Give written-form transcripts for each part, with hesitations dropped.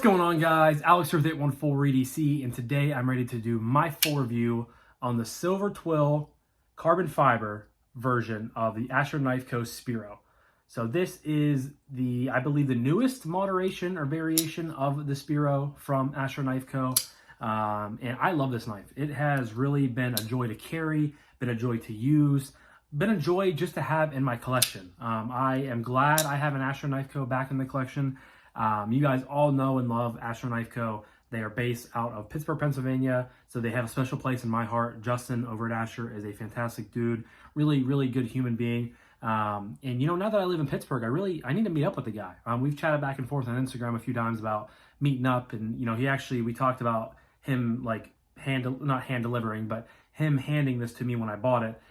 going on, guys? Alex here with 814 EDC, and today I'm ready to do my full review on the Silver Twill carbon fiber version of the Asher Knife Co Spiro. So this is I believe the newest moderation or variation of the Spiro from Asher Knife Co. And I love this knife. It has really been a joy to carry, been a joy to use, been a joy just to have in my collection. I am glad I have an Asher Knife Co back in the collection. You guys all know and love Asher Knife Co. They are based out of Pittsburgh, Pennsylvania, so they have a special place in my heart. Justin over at Asher is a fantastic dude, really, really good human being. And you know, now that I live in Pittsburgh, I need to meet up with the guy. We've chatted back and forth on Instagram a few times about meeting up, and you know, we talked about him like not hand delivering, but him handing this to me when I bought it.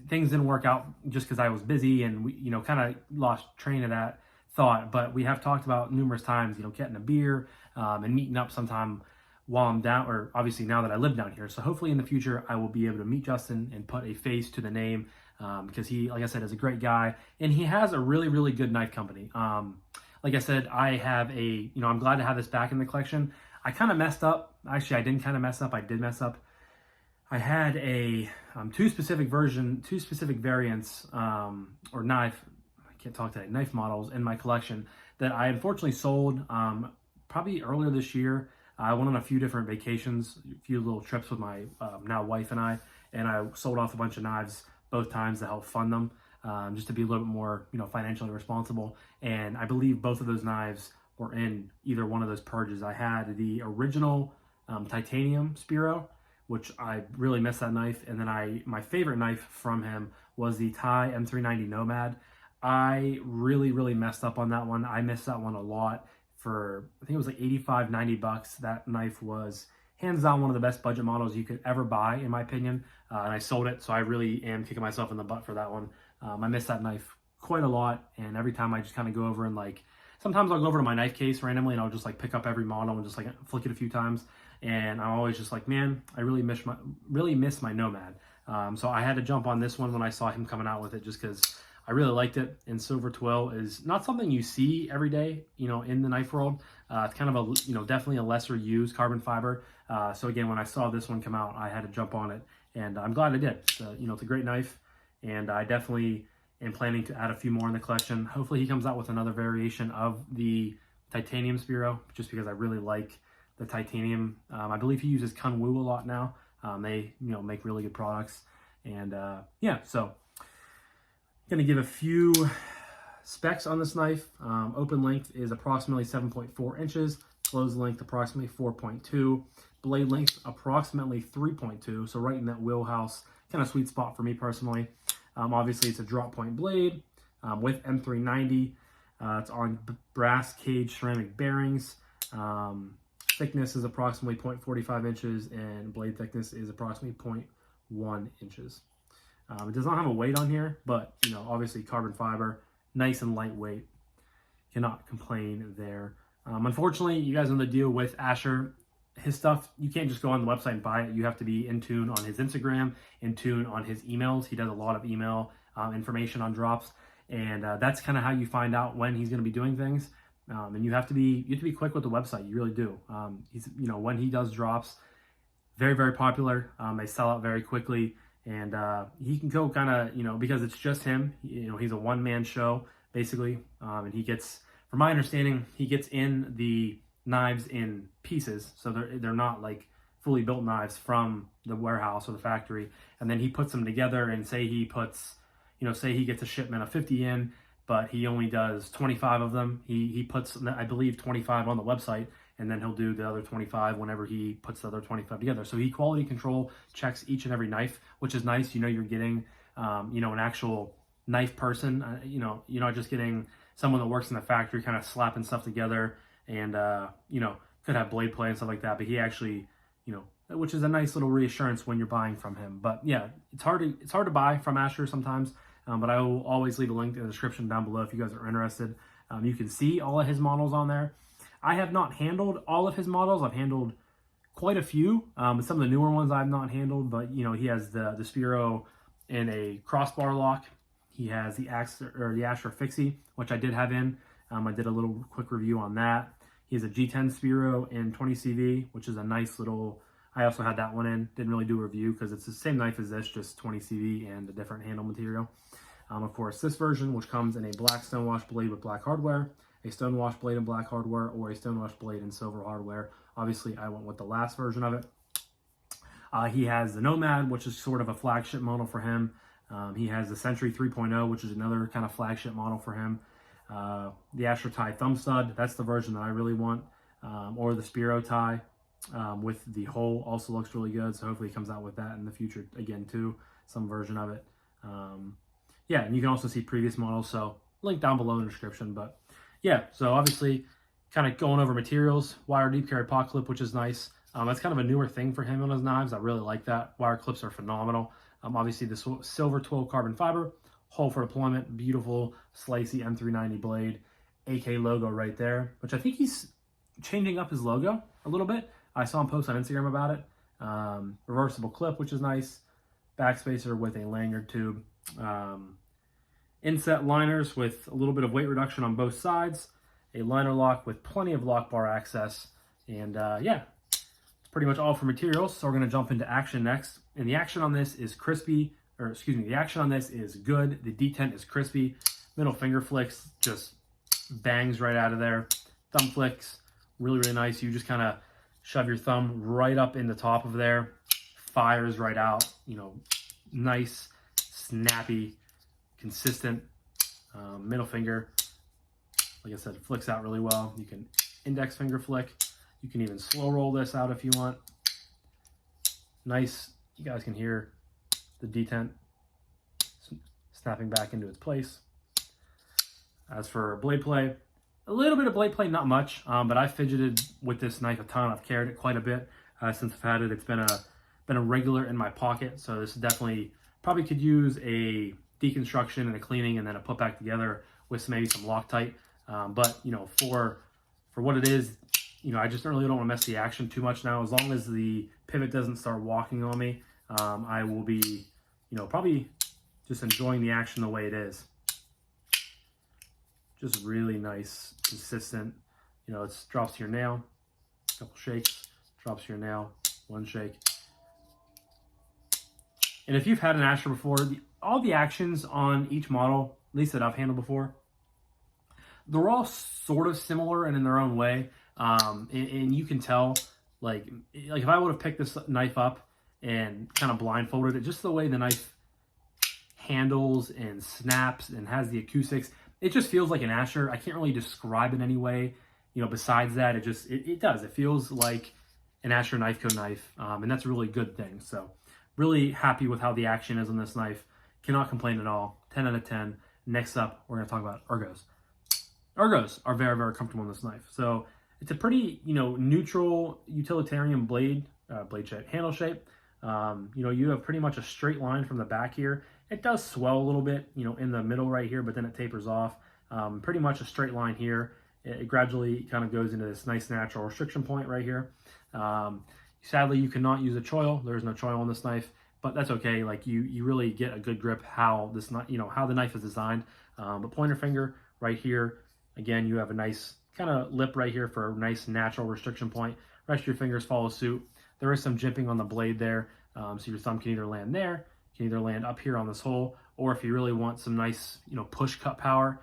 Things didn't work out just because I was busy, and we, you know, kind of lost train of that thought. But we have talked about numerous times, you know, getting a beer and meeting up sometime while I'm down, or obviously now that I live down here. So hopefully in the future I will be able to meet Justin and put a face to the name, because he, like I said, is a great guy, and he has a really, really good knife company. Like I said, I'm glad to have this back in the collection. I kind of messed up. Actually, I didn't kind of mess up. I did mess up. I had two specific variants or knife models in my collection that I unfortunately sold probably earlier this year. I went on a few different vacations, a few little trips with my now wife and I sold off a bunch of knives both times to help fund them, just to be a little bit more, you know, financially responsible. And I believe both of those knives were in either one of those purges. I had the original titanium Spiro, which I really missed that knife. And then my favorite knife from him was the Thai M390 Nomad. I really, really messed up on that one. I missed that one a lot. For, I think it was like 85, 90 bucks. That knife was hands down one of the best budget models you could ever buy, in my opinion. And I sold it, so I really am kicking myself in the butt for that one. I missed that knife quite a lot, and every time I just kind of go over and like, sometimes I'll go over to my knife case randomly and I'll just like pick up every model and just like flick it a few times. And I'm always just like, man, I really miss my Nomad. So I had to jump on this one when I saw him coming out with it, just because I really liked it. And Silver Twill is not something you see every day, you know, in the knife world. It's kind of definitely a lesser used carbon fiber. So again, when I saw this one come out, I had to jump on it, and I'm glad I did. It's a great knife, and I definitely am planning to add a few more in the collection. Hopefully he comes out with another variation of the titanium Spiro, just because I really like the titanium. I believe he uses Kunwu a lot now. They, you know, make really good products. And yeah, so going to give a few specs on this knife. Open length is approximately 7.4 inches. Closed length approximately 4.2. Blade length approximately 3.2. So right in that wheelhouse, kind of sweet spot for me personally. Obviously it's a drop point blade with M390. It's on brass cage ceramic bearings. Thickness is approximately 0.45 inches, and blade thickness is approximately 0.1 inches. It does not have a weight on here, but you know, obviously carbon fiber, nice and lightweight. Cannot complain there. Unfortunately, you guys know the deal with Asher. His stuff, you can't just go on the website and buy it. You have to be in tune on his Instagram, in tune on his emails. He does a lot of email information on drops, and that's kind of how you find out when he's going to be doing things. And you have to be quick with the website. You really do. When he does drops, very, very popular. They sell out very quickly, and he can go kind of, because it's just him. He's a one-man show basically, and he gets, from my understanding, he gets in the knives in pieces, so they're not like fully built knives from the warehouse or the factory, and then he puts them together. And say he gets a shipment of 50 in, but he only does 25 of them. He puts, I believe, 25 on the website, and then he'll do the other 25 whenever he puts the other 25 together. So he quality control checks each and every knife, which is nice. You're getting, an actual knife person. You're not just getting someone that works in the factory kind of slapping stuff together, and could have blade play and stuff like that. But he actually, which is a nice little reassurance when you're buying from him. But yeah, it's hard to buy from Asher sometimes. But I will always leave a link in the description down below if you guys are interested. You can see all of his models on there. I have not handled all of his models. I've handled quite a few. Some of the newer ones I've not handled, but he has the Spiro in a crossbar lock. He has the Asher Fixie, which I did have in. I did a little quick review on that. He has a G10 Spiro in 20 CV, which is a nice little, I also had that one in. Didn't really do a review because it's the same knife as this, just 20 CV and a different handle material. Of course, this version, which comes in a black stonewash blade with black hardware, a stonewash blade in black hardware, or a stonewash blade in silver hardware. Obviously, I went with the last version of it. He has the Nomad, which is sort of a flagship model for him. He has the Century 3.0, which is another kind of flagship model for him. The Asher tie thumb stud, that's the version that I really want. Or the Spiro tie with the hole also looks really good. So hopefully he comes out with that in the future again too, some version of it. Yeah, and you can also see previous models, so link down below in the description. But yeah, so obviously kind of going over materials, wire deep carry pot clip, which is nice. That's kind of a newer thing for him on his knives. I really like that. Wire clips are phenomenal. Obviously the Silver Twill carbon fiber, hole for deployment, beautiful slicey M390 blade, AK logo right there, which I think he's changing up his logo a little bit. I saw him post on Instagram about it. Reversible clip, which is nice. Backspacer with a lanyard tube. Inset liners with a little bit of weight reduction on both sides. A liner lock with plenty of lock bar access. And yeah, it's pretty much all for materials. So we're going to jump into action next. And the action on this is crispy, or excuse me, the action on this is good. The detent is crispy. Middle finger flicks just bangs right out of there. Thumb flicks, really, really nice. You just kind of shove your thumb right up in the top of there. Fires right out, you know, nice, snappy, consistent. Middle finger, like I said, it flicks out really well. You can index finger flick. You can even slow roll this out if you want. Nice, you guys can hear the detent snapping back into its place. As for blade play, a little bit of blade play, not much, but I fidgeted with this knife a ton. I've carried it quite a bit since I've had it. It's been a regular in my pocket, so this definitely probably could use a deconstruction and a cleaning and then a put back together with maybe some Loctite. But you know, for what it is, you know, I just really don't want to mess the action too much now. As long as the pivot doesn't start walking on me, I will be, you know, probably just enjoying the action the way it is. Just really nice, consistent. You know, it drops to your nail, a couple shakes, drops to your nail, one shake. And if you've had an Asher before, all the actions on each model, at least that I've handled before, they're all sort of similar and in their own way. And you can tell, like if I would have picked this knife up and kind of blindfolded it, just the way the knife handles and snaps and has the acoustics, it just feels like an Asher. I can't really describe it anyway. You know, besides that, it does. It feels like an Asher Knife Co knife, and that's a really good thing. So really happy with how the action is on this knife. Cannot complain at all. 10 out of 10. Next up, we're going to talk about ergos. Ergos are very, very comfortable on this knife. So it's a pretty, you know, neutral utilitarian blade shape, handle shape. You know, you have pretty much a straight line from the back here. It does swell a little bit, you know, in the middle right here, but then it tapers off. Pretty much a straight line here. It gradually kind of goes into this nice natural restriction point right here. Sadly, you cannot use a choil. There's no choil on this knife, but that's okay. Like you really get a good grip how this, you know, how the knife is designed. But pointer finger right here, again, you have a nice kind of lip right here for a nice natural restriction point. Rest of your fingers follow suit. There is some jimping on the blade there, so your thumb can either land there, can either land up here on this hole, or if you really want some nice, you know, push cut power,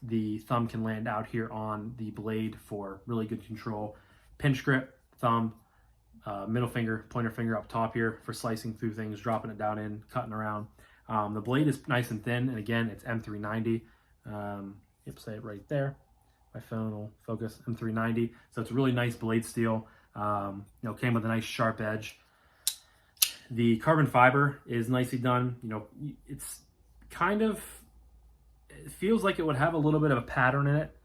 the thumb can land out here on the blade for really good control. Pinch grip, thumb, middle finger, pointer finger up top here for slicing through things, dropping it down in, cutting around. The blade is nice and thin, and again, it's M390. Yep, say it right there. My phone will focus, M390. So it's a really nice blade steel. You know, came with a nice sharp edge. The carbon fiber is nicely done. You know, it's kind of, it feels like it would have a little bit of a pattern in it,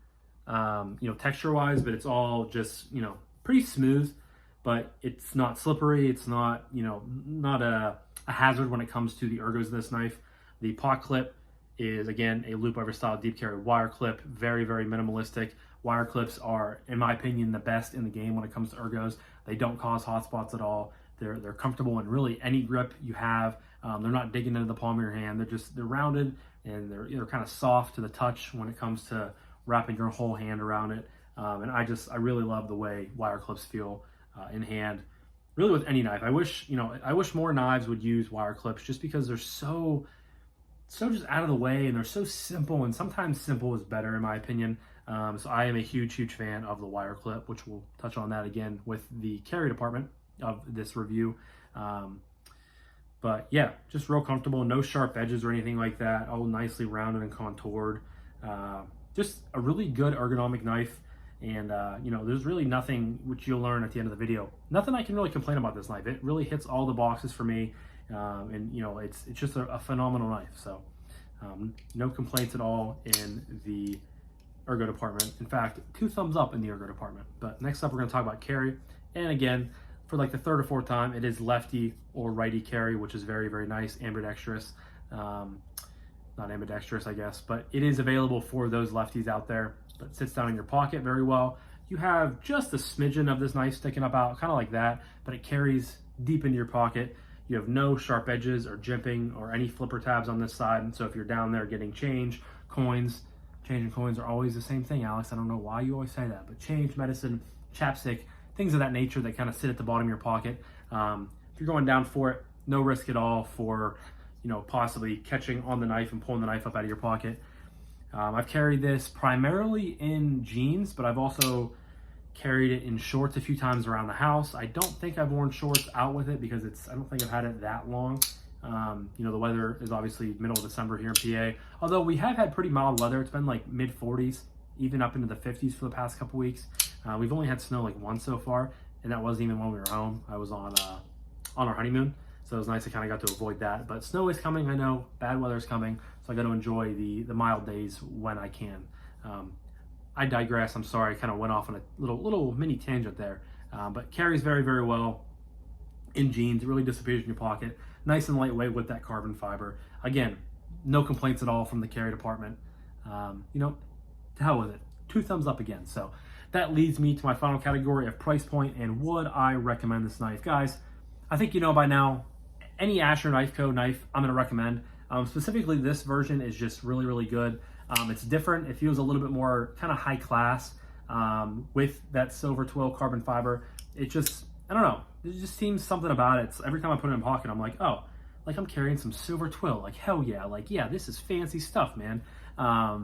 you know, texture wise, but it's all just, you know, pretty smooth, but it's not slippery. It's not, you know, not a hazard when it comes to the ergos of this knife. The pot clip is, again, a loop over style deep carry wire clip. Very, very minimalistic. Wire clips are, in my opinion, the best in the game when it comes to ergos. They don't cause hot spots at all. They're comfortable in really any grip you have. They're not digging into the palm of your hand. They're rounded, and they're kind of soft to the touch when it comes to wrapping your whole hand around it. And I really love the way wire clips feel in hand. Really with any knife. I wish more knives would use wire clips just because they're so just out of the way and they're so simple, and sometimes simple is better in my opinion. So I am a huge fan of the wire clip, which we'll touch on that again with the carry department of this review. But yeah, just real comfortable, no sharp edges or anything like that, all nicely rounded and contoured. Just a really good ergonomic knife. And there's really nothing, which you'll learn at the end of the video, nothing I can really complain about this knife. It really hits all the boxes for me. And it's just a phenomenal knife. So no complaints at all in the ergo department. In fact, 2 thumbs up in the ergo department. But next up, we're going to talk about carry. And again, for like the 3rd or 4th time, it is lefty or righty carry, which is very nice, ambidextrous. Not ambidextrous, I guess, but it is available for those lefties out there. But sits down in your pocket very well. You have just a smidgen of this knife sticking up out, kind of like that, but it carries deep into your pocket. You have no sharp edges or jimping or any flipper tabs on this side. So if you're down there getting change, coins, change and coins are always the same thing, Alex. I don't know why you always say that, but change, medicine, chapstick, things of that nature that kind of sit at the bottom of your pocket. If you're going down for it, no risk at all for, possibly catching on the knife and pulling the knife up out of your pocket. I've carried this primarily in jeans, but I've also carried it in shorts a few times around the house. I don't think I've worn shorts out with it because I don't think I've had it that long. The weather is obviously middle of December here in PA, although we have had pretty mild weather. It's been like mid 40s, even up into the 50s for the past couple weeks. We've only had snow like once so far, and that wasn't even when we were home. I was on our honeymoon. So it was nice. I kind of got to avoid that. But snow is coming, I know. Bad weather is coming. So I got to enjoy the mild days when I can. I digress. I'm sorry. I kind of went off on a little mini tangent there. But carries very well in jeans. It really disappears in your pocket. Nice and lightweight with that carbon fiber. Again, no complaints at all from the carry department. To hell with it. 2 thumbs up again. So that leads me to my final category of price point and would I recommend this knife. Guys, I think you know by now, any Asher Knife Co knife I'm going to recommend. Specifically, this version is just really good. It's different. It feels a little bit more kind of high class with that Silver Twill carbon fiber. It just, I don't know. It just seems something about it. Every time I put it in my pocket, I'm like, oh, like I'm carrying some Silver Twill. Like, hell yeah. Like, yeah, this is fancy stuff, man. I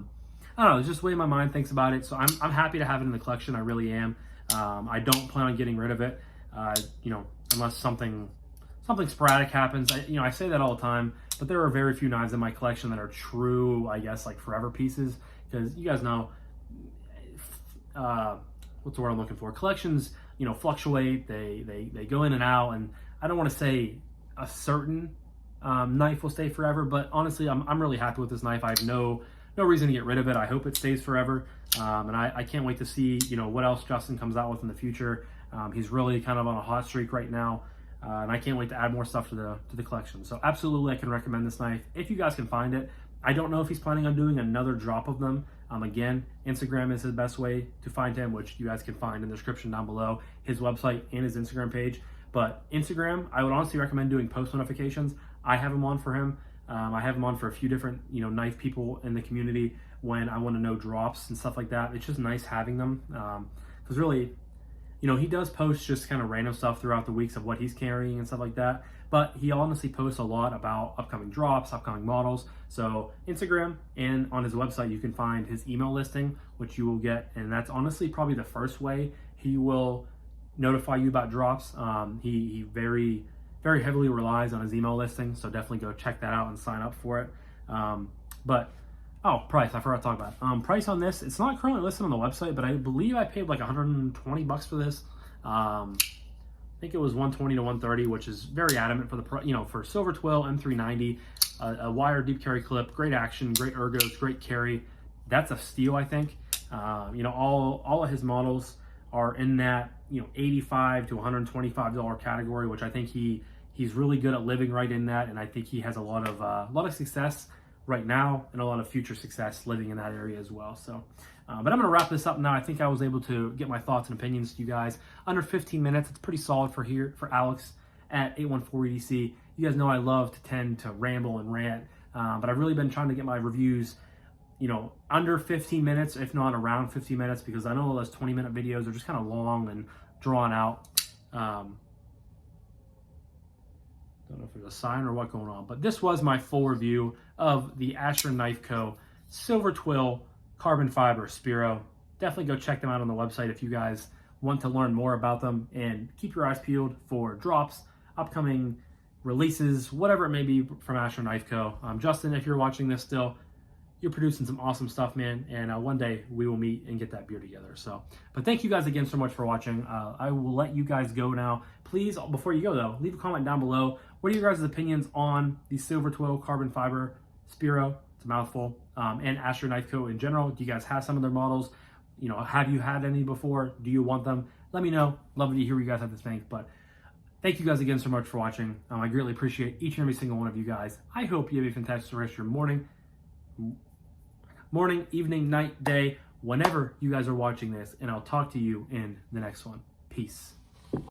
don't know. It's just the way my mind thinks about it. So I'm happy to have it in the collection. I really am. I don't plan on getting rid of it, unless something sporadic happens. I say that all the time, but there are very few knives in my collection that are true, I guess, like forever pieces, because you guys know, what's the word I'm looking for? Collections, fluctuate, they go in and out, and I don't want to say a certain knife will stay forever, but honestly, I'm really happy with this knife. I have no reason to get rid of it. I hope it stays forever, and I can't wait to see, what else Justin comes out with in the future. He's really kind of on a hot streak right now. And I can't wait to add more stuff to the collection. So absolutely, I can recommend this knife if you guys can find it. I don't know if he's planning on doing another drop of them. Again, Instagram is his best way to find him, which you guys can find in the description down below, his website and his Instagram page. But Instagram, I would honestly recommend doing post notifications. I have them on for him. I have him on for a few different, knife people in the community when I want to know drops and stuff like that. It's just nice having them because really, he does post just kind of random stuff throughout the weeks of what he's carrying and stuff like that. But he honestly posts a lot about upcoming drops, upcoming models. So Instagram and on his website, you can find his email listing, which you will get. And that's honestly probably the first way he will notify you about drops. He very heavily relies on his email listing. So definitely go check that out and sign up for it. Price, I forgot to talk about. Price on this, it's not currently listed on the website, but I believe I paid like $120 for this. I think it was $120 to $130, which is very adamant for the for Silver Twill M390, a wire deep carry clip, great action, great ergos, great carry. That's a steal, I think. All of his models are in that $85 to $125 category, which I think he's really good at living right in that, and I think he has a lot of success right now and a lot of future success living in that area as well. So, but I'm going to wrap this up now. I think I was able to get my thoughts and opinions to you guys under 15 minutes. It's pretty solid for Alex at 814 EDC. You guys know I love to tend to ramble and rant, but I've really been trying to get my reviews you know, under 15 minutes, if not around 15 minutes, because I know those 20-minute videos are just kind of long and drawn out. Don't know if there's a sign or what's going on, but this was my full review of the Asher Knife Co Silver Twill Carbon Fiber Spiro. Definitely go check them out on the website if you guys want to learn more about them, and keep your eyes peeled for drops, upcoming releases, whatever it may be from Asher Knife Co. Justin, if you're watching this still, you're producing some awesome stuff, man, and one day we will meet and get that beer together. So, but thank you guys again so much for watching. I will let you guys go now. Please, before you go though, leave a comment down below. What are your guys' opinions on the Silver Twill Carbon Fiber Spiro? It's a mouthful. And Asher Knife Co in general. Do you guys have some of their models? You know, have you had any before? Do you want them? Let me know. Love to hear what you guys have to think. But thank you guys again so much for watching. I greatly appreciate each and every single one of you guys. I hope you have a fantastic rest of your morning, evening, night, day, whenever you guys are watching this, and I'll talk to you in the next one. Peace.